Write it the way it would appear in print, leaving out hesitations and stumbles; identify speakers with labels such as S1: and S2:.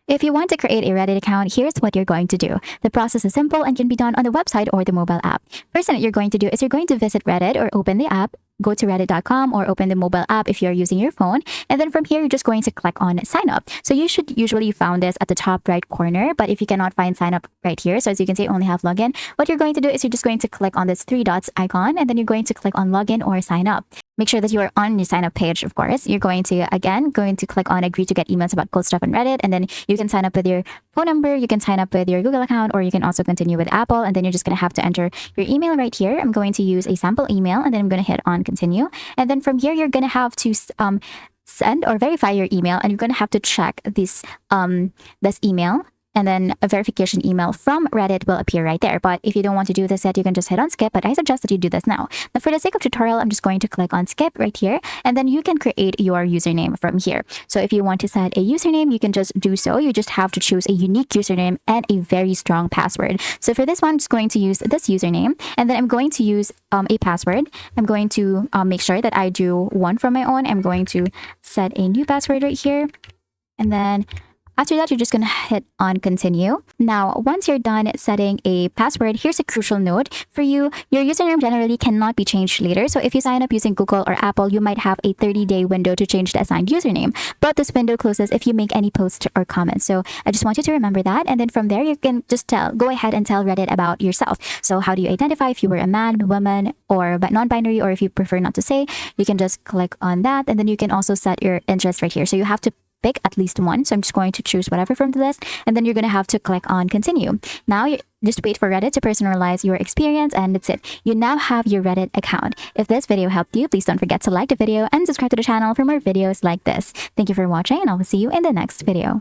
S1: If you want to create a Reddit account, here's what you're going to do. The process is simple and can be done on the website or the mobile app. First thing that you're going to do is you're going to visit Reddit or open the app. Go to reddit.com or open the mobile app if you're using your phone. And then from here, you're just going to click on sign up. So you should usually found this at the top right corner, but if you cannot find sign up right here, so as you can see, only have login, what you're going to do is you're just going to click on this three dots icon, and then you're going to click on login or sign up. Make sure that you are on your sign up page, of course. You're going to click on agree to get emails about cool stuff on Reddit. And then you can sign up with your phone number. You can sign up with your Google account, or you can also continue with Apple. And then you're just going to have to enter your email right here. I'm going to use a sample email, and then I'm going to hit on continue. And then from here, you're going to have to send or verify your email, and you're going to have to check this email. And then a verification email from Reddit will appear right there. But if you don't want to do this yet, you can just hit on skip, but I suggest that you do this now. Now, for the sake of tutorial, I'm just going to click on skip right here, and then you can create your username from here. So if you want to set a username, you can just do so. You just have to choose a unique username and a very strong password. So for this one, I'm just going to use this username, and then I'm going to use a password. I'm going to make sure that I do one from my own. I'm going to set a new password right here, and then after that, you're just going to hit on continue. Now, once you're done setting a password, here's a crucial note for you. Your username generally cannot be changed later. So if you sign up using Google or Apple, you might have a 30-day window to change the assigned username. But this window closes if you make any posts or comments. So I just want you to remember that. And then from there, you can just go ahead and tell Reddit about yourself. So how do you identify if you were a man, woman, or non-binary, or if you prefer not to say, you can just click on that. And then you can also set your interest right here. So you have to pick at least one. So I'm just going to choose whatever from the list, and then you're going to have to click on continue. Now you just wait for Reddit to personalize your experience, and that's it. You now have your Reddit account. If this video helped you, please don't forget to like the video and subscribe to the channel for more videos like this. Thank you for watching, and I will see you in the next video.